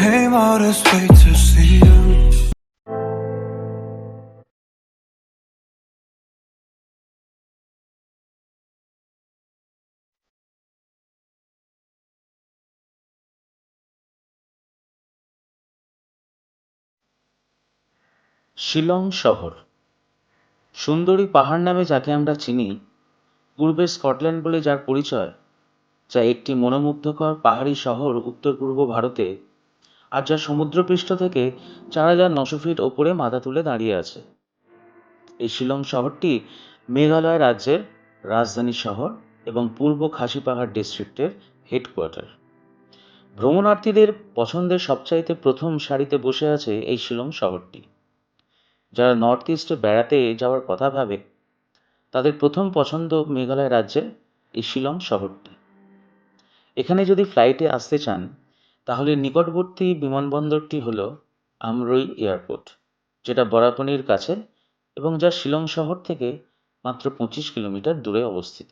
came all this way to see you. Shillong শহর, সুন্দরী পাহাড় নামে যাকে আমরা চিনি, পূর্বে স্কটল্যান্ড বলে যার পরিচয়, যা একটি মনোমুগ্ধকর পাহাড়ি শহর উত্তর পূর্ব ভারতে, আর যা সমুদ্রপৃষ্ঠ থেকে 4,900 ফিট ওপরে মাথা তুলে দাঁড়িয়ে আছে। এই শিলং শহরটি মেঘালয় রাজ্যের রাজধানী শহর এবং পূর্ব খাসি পাহাড় ডিস্ট্রিক্টের হেডকোয়ার্টার। ভ্রমণার্থীদের পছন্দের সবচাইতে প্রথম সারিতে বসে আছে এই শিলং শহরটি। যারা নর্থ ইস্টে বেড়াতে যাওয়ার কথা ভাবে, তাদের প্রথম পছন্দ মেঘালয় রাজ্যের এই শিলং শহরটি। এখানে যদি ফ্লাইটে আসতে চান, তাহলে নিকটবর্তী বিমানবন্দরটি হল আমরোই এয়ারপোর্ট, যেটা বরাকনির কাছে এবং যা শিলং শহর থেকে মাত্র 25 কিলোমিটার দূরে অবস্থিত।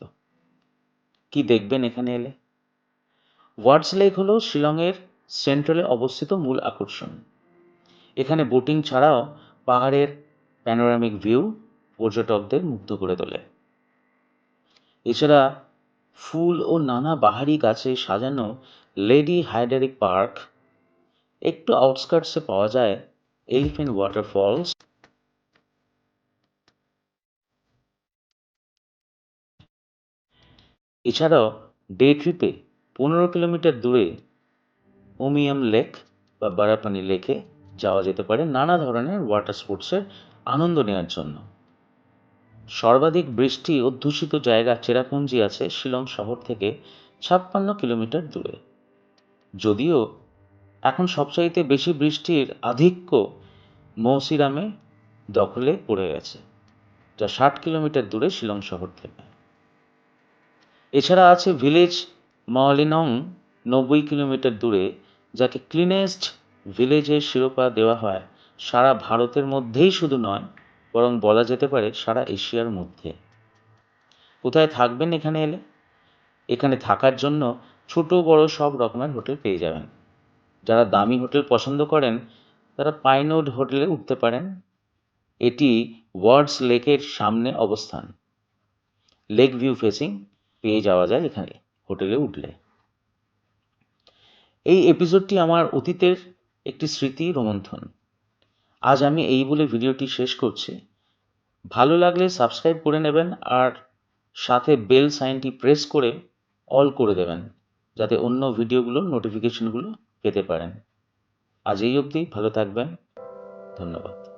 কি দেখবেন এখানে এলে? ওয়ার্ডস লেক হল শিলংয়ের সেন্ট্রালে অবস্থিত মূল আকর্ষণ। এখানে বোটিং ছাড়াও পাহাড়ের প্যানোরামিক ভিউ পর্যটকদের মুগ্ধ করে তোলে। এছাড়া ফুল ও নানা বাহারি গাছে সাজানো লেডি হাইডারিক পার্ক, একটু আউটস্কার্টসে পাওয়া যায় এলিফ্যান্ট ওয়াটারফলস, এছাড়াও ডে ট্রিপে 15 কিলোমিটার দূরে উমিয়াম লেক বা বারাপানি লেকে যাওয়া যেতে পারে নানা ধরনের ওয়াটার স্পোর্টসের আনন্দ নেওয়ার জন্য। সর্বাধিক বৃষ্টি অধ্যুষিত জায়গা চেরাপুঞ্জি আছে শিলং শহর থেকে 56 কিলোমিটার দূরে। যদিও এখন সবচাইতে বেশি বৃষ্টির আধিক্য মৌসিরামে দখলে পড়ে গেছে, যা 60 কিলোমিটার দূরে শিলং শহর থেকে। এছাড়া আছে ভিলেজ মাওলিনং 90 কিলোমিটার দূরে, যাকে ক্লিনেস্ট ভিলেজের শিরোপা দেওয়া হয় সারা ভারতের মধ্যেই শুধু নয়, বরং বলা যেতে পারে সারা এশিয়ার মধ্যে। কোথায় থাকবেন এখানে এলে? এখানে থাকার জন্য ছোট বড় সব রকমের হোটেল পেয়ে যাবেন। যারা দামি হোটেল পছন্দ করেন, তারা পাইনউড হোটেলে উঠতে পারেন। এটি ওয়ার্ডস লেকের সামনে অবস্থান। লেক ভিউ ফেসিং পেয়ে যাওয়া যায় এখানে হোটেলে উঠলে। এই এপিসোডটি আমার অতীতের একটি স্মৃতি রোমন্থন। আজ আমি এই বলে ভিডিওটি শেষ করছি। ভালো লাগলে সাবস্ক্রাইব করে নেবেন আর সাথে বেল সাইনটি প্রেস করে অল করে দেবেন, যাতে অন্য ভিডিওগুলোর নোটিফিকেশনগুলো পেতে পারেন। আজ এই অবধি, ভালো থাকবেন। ধন্যবাদ।